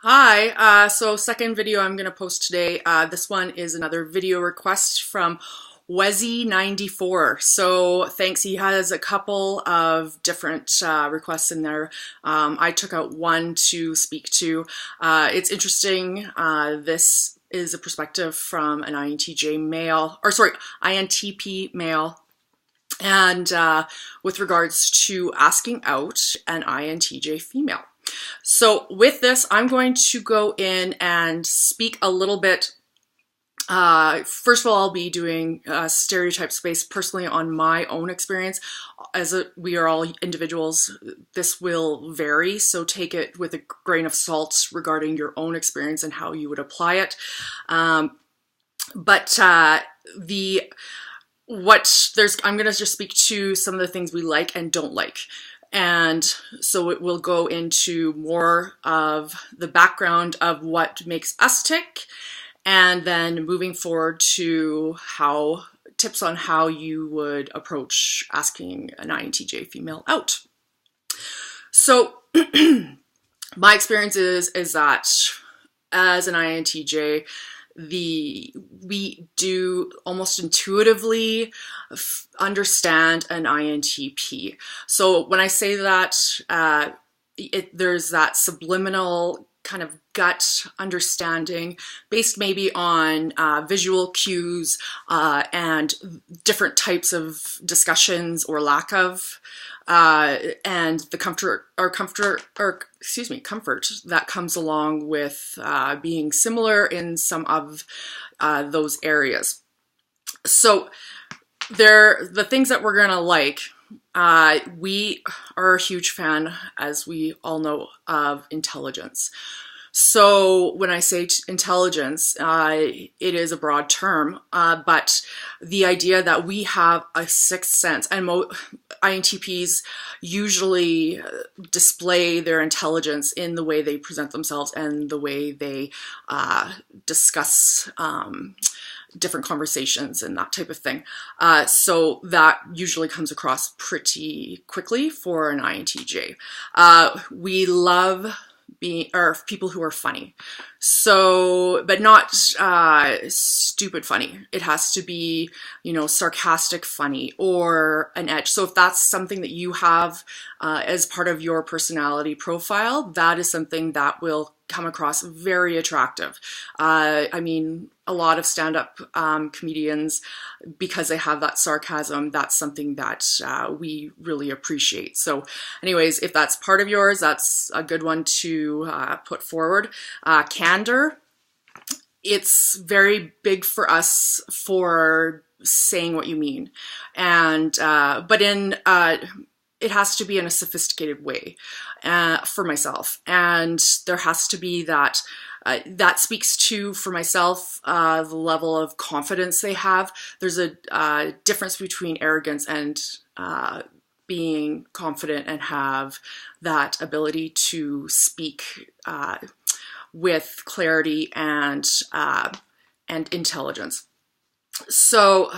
Hi, so second video I'm going to post today. This one is another video request from Wezzy94. So thanks, he has a couple of different requests in there. I took out one to speak to. It's interesting. This is a perspective from an INTJ male, or sorry, INTP male. And with regards to asking out an INTJ female. So with this, I'm going to go in and speak a little bit. First of all, I'll be doing stereotypes based personally on my own experience. We are all individuals, this will vary, so take it with a grain of salt regarding your own experience and how you would apply it. I'm going to just speak to some of the things we like and don't like. And so it will go into more of the background of what makes us tick, and then moving forward to tips on how you would approach asking an INTJ female out. So my experience is that as an INTJ, we do almost intuitively understand an INTP. So when I say that, there's that subliminal kind of gut understanding based maybe on visual cues and different types of discussions or lack of, and the comfort that comes along with being similar in some of those areas. So the things that we're gonna like, we are a huge fan, as we all know, of intelligence. So when I say intelligence, it is a broad term, but the idea that we have a sixth sense, and INTPs usually display their intelligence in the way they present themselves and the way they discuss different conversations and that type of thing. So that usually comes across pretty quickly for an INTJ. We love people who are funny. So, but not stupid funny. It has to be, sarcastic funny or an edge. So if that's something that you have as part of your personality profile, that is something that will come across very attractive. I mean, a lot of stand-up comedians, because they have that sarcasm, that's something that we really appreciate. So anyways, if that's part of yours, that's a good one to put forward. Candor, it's very big for us for saying what you mean. And, but it has to be in a sophisticated way for myself. And there has to be that, that speaks to, for myself, the level of confidence they have. There's a difference between arrogance and being confident and have that ability to speak with clarity and intelligence. So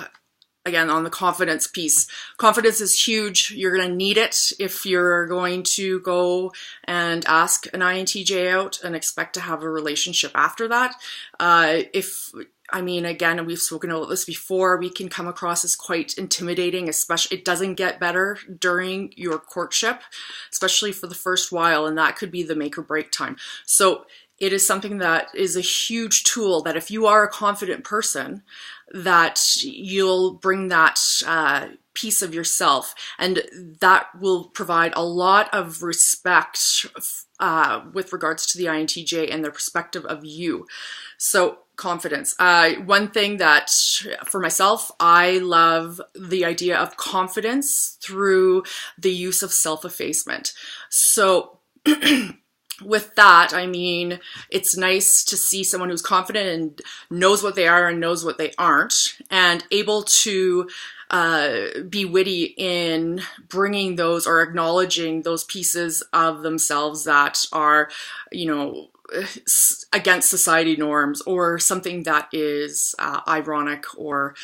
again, on the confidence piece, confidence is huge. You're going to need it if you're going to go and ask an INTJ out and expect to have a relationship after that. Again, we've spoken about this before, we can come across as quite intimidating, especially, it doesn't get better during your courtship, especially for the first while, and that could be the make or break time. So it is something that is a huge tool that if you are a confident person, that you'll bring that piece of yourself, and that will provide a lot of respect with regards to the INTJ and their perspective of you. So confidence. One thing that for myself, I love the idea of confidence through the use of self-effacement. So with that, I mean, it's nice to see someone who's confident and knows what they are and knows what they aren't, and able to be witty in bringing those or acknowledging those pieces of themselves that are, against society norms, or something that is ironic or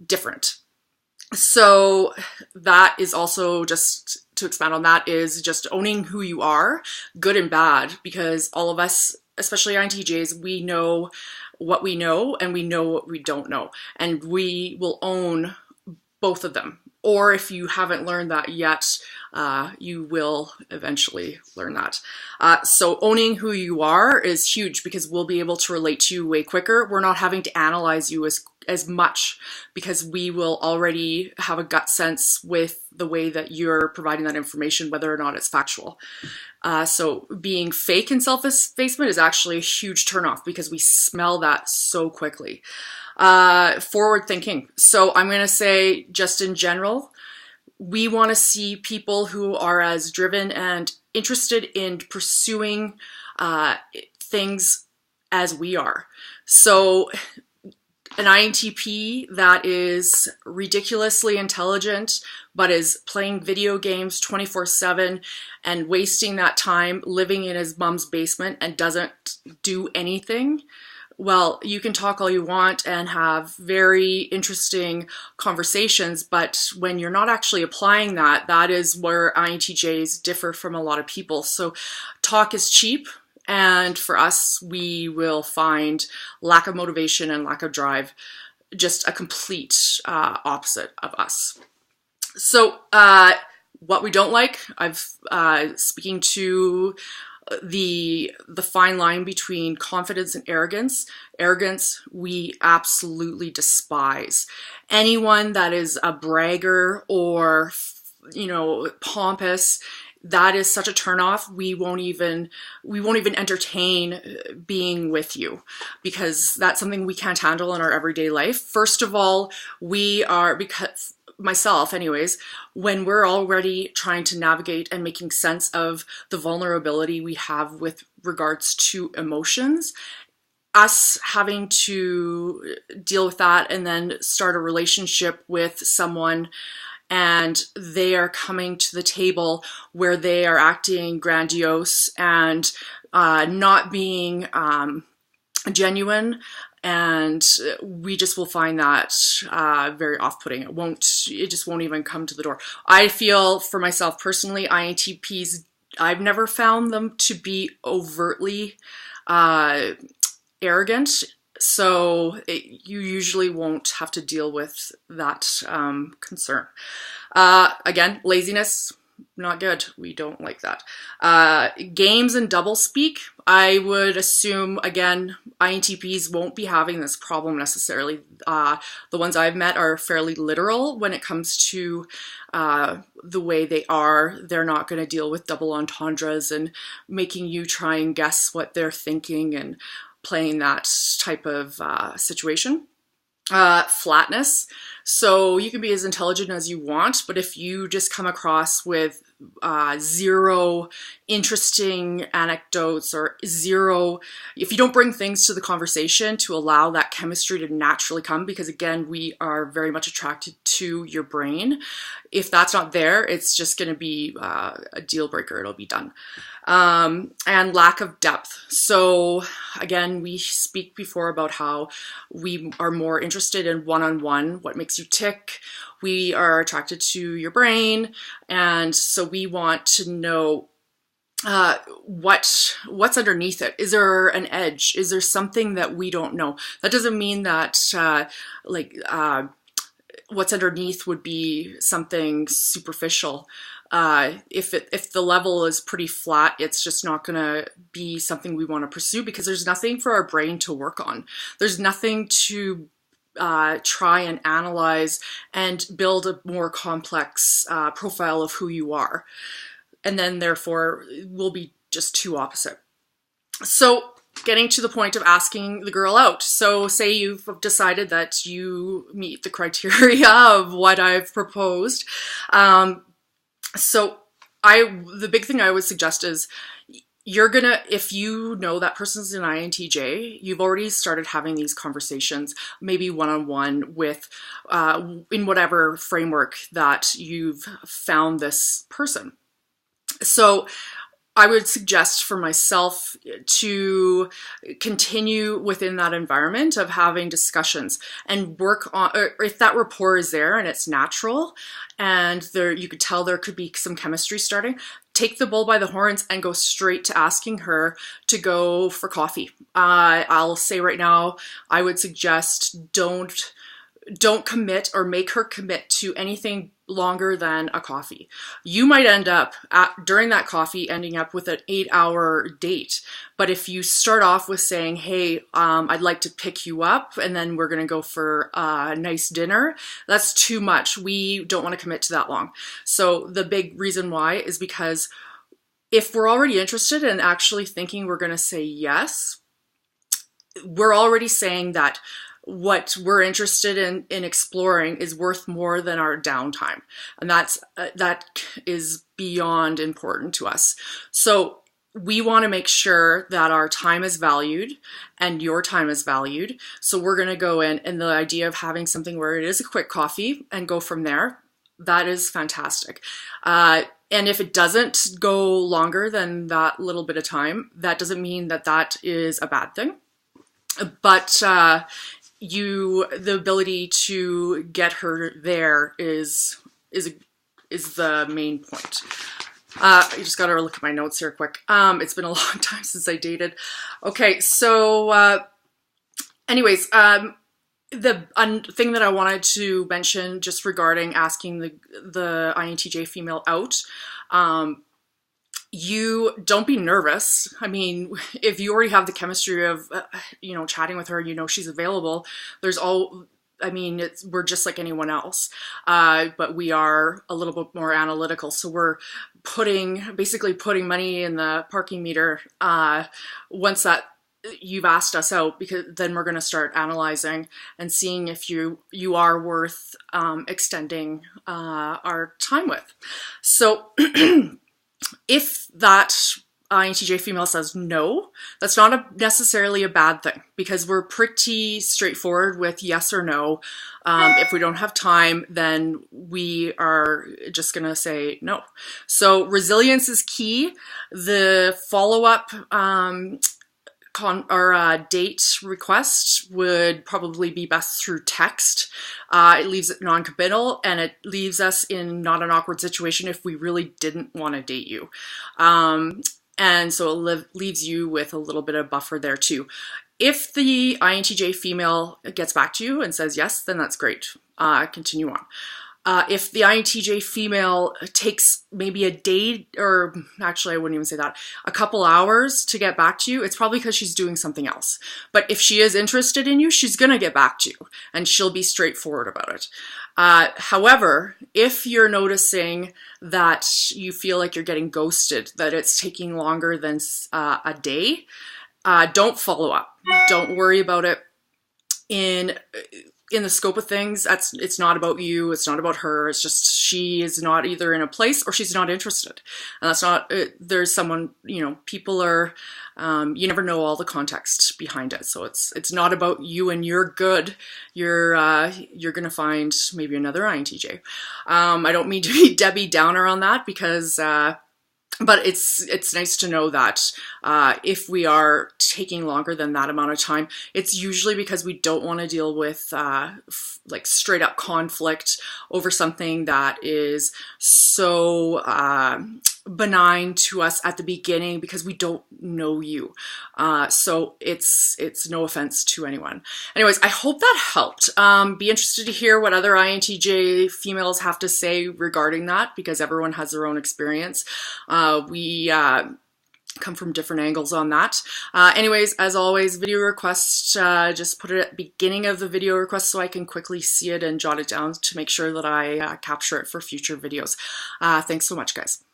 different. So that is also just to expand on that is just owning who you are, good and bad, because all of us, especially INTJs, we know what we know and we know what we don't know, and we will own both of them. Or if you haven't learned that yet, you will eventually learn that. So owning who you are is huge because we'll be able to relate to you way quicker. We're not having to analyze you as much because we will already have a gut sense with the way that you're providing that information, whether or not it's factual. So being fake in self-effacement is actually a huge turnoff because we smell that so quickly. Forward thinking. So I'm going to say, just in general, we want to see people who are as driven and interested in pursuing things as we are. So an INTP that is ridiculously intelligent but is playing video games 24/7 and wasting that time living in his mom's basement and doesn't do anything, well, you can talk all you want and have very interesting conversations, but when you're not actually applying that, that is where INTJs differ from a lot of people. So talk is cheap, and for us, we will find lack of motivation and lack of drive, just a complete opposite of us. So what we don't like, speaking to the fine line between confidence and arrogance. Arrogance, we absolutely despise. Anyone that is a bragger or, pompous, that is such a turnoff. We won't even entertain being with you because that's something we can't handle in our everyday life. First of all, because myself anyways, when we're already trying to navigate and making sense of the vulnerability we have with regards to emotions, us having to deal with that and then start a relationship with someone and they are coming to the table where they are acting grandiose and not being genuine, and we just will find that very off-putting. It just won't even come to the door. I feel for myself personally, INTPs, I've never found them to be overtly arrogant. So you usually won't have to deal with that concern. Again, laziness, not good. We don't like that. Games and doublespeak, I would assume, again, INTPs won't be having this problem necessarily. The ones I've met are fairly literal when it comes to the way they are. They're not going to deal with double entendres and making you try and guess what they're thinking and playing that type of situation. Flatness. So you can be as intelligent as you want, but if you just come across with zero interesting anecdotes or if you don't bring things to the conversation to allow that chemistry to naturally come, because again, we are very much attracted to your brain. If that's not there, it's just going to be a deal breaker. It'll be done. And lack of depth. So again, we speak before about how we are more interested in one-on-one, what makes you tick. We are attracted to your brain, and so we want to know what's underneath it. Is there an edge? Is there something that we don't know? That doesn't mean that what's underneath would be something superficial. If the level is pretty flat, it's just not going to be something we want to pursue because there's nothing for our brain to work on. There's nothing to try and analyze and build a more complex profile of who you are. And then therefore will be just too opposite. So getting to the point of asking the girl out. So say you've decided that you meet the criteria of what I've proposed. So the big thing I would suggest is if you know that person's an INTJ, you've already started having these conversations, maybe one-on-one with, in whatever framework that you've found this person. So I would suggest for myself to continue within that environment of having discussions and work on, or if that rapport is there and it's natural and there, you could tell there could be some chemistry starting, take the bull by the horns and go straight to asking her to go for coffee. I'll say right now, I would suggest don't commit or make her commit to anything longer than a coffee. You might end up during that coffee ending up with an 8-hour date. But if you start off with saying, hey, I'd like to pick you up and then we're going to go for a nice dinner, that's too much. We don't want to commit to that long. So the big reason why is because if we're already interested and actually thinking we're going to say yes, we're already saying that what we're interested in exploring is worth more than our downtime. And that is beyond important to us. So we want to make sure that our time is valued and your time is valued. So we're going to go in, and the idea of having something where it is a quick coffee and go from there, that is fantastic. And if it doesn't go longer than that little bit of time, that doesn't mean that that is a bad thing. But the ability to get her there is the main point. I just got to look at my notes here quick. It's been a long time since I dated. Okay, so anyways, the thing that I wanted to mention just regarding asking the INTJ female out, you don't be nervous. I mean, if you already have the chemistry of, chatting with her, she's available, we're just like anyone else, but we are a little bit more analytical. So we're basically putting money in the parking meter once that you've asked us out, because then we're going to start analyzing and seeing if you are worth extending our time with. So if that INTJ female says no, that's not necessarily a bad thing, because we're pretty straightforward with yes or no. If we don't have time, then we are just going to say no. So resilience is key. The follow-up date request would probably be best through text. It leaves it non-committal, and it leaves us in not an awkward situation if we really didn't want to date you. And so it leaves you with a little bit of buffer there too. If the INTJ female gets back to you and says yes, then that's great. Continue on. If the INTJ female takes maybe a day, or actually I wouldn't even say that, a couple hours to get back to you, it's probably because she's doing something else. But if she is interested in you, she's going to get back to you, and she'll be straightforward about it. However, if you're noticing that you feel like you're getting ghosted, that it's taking longer than a day, don't follow up. Don't worry about it. In the scope of things, it's not about you, it's not about her, it's just she is not either in a place or she's not interested. And that's not, there's someone, people are, you never know all the context behind it. So it's not about you and you're good. You're gonna find maybe another INTJ. I don't mean to be Debbie Downer on that, because but it's nice to know that if we are taking longer than that amount of time, it's usually because we don't want to deal with like straight up conflict over something that is so benign to us at the beginning, because we don't know you. So it's no offense to anyone. Anyways, I hope that helped. Be interested to hear what other INTJ females have to say regarding that, because everyone has their own experience. We come from different angles on that. Anyways, as always, video requests, just put it at the beginning of the video request so I can quickly see it and jot it down to make sure that I capture it for future videos. Thanks so much, guys.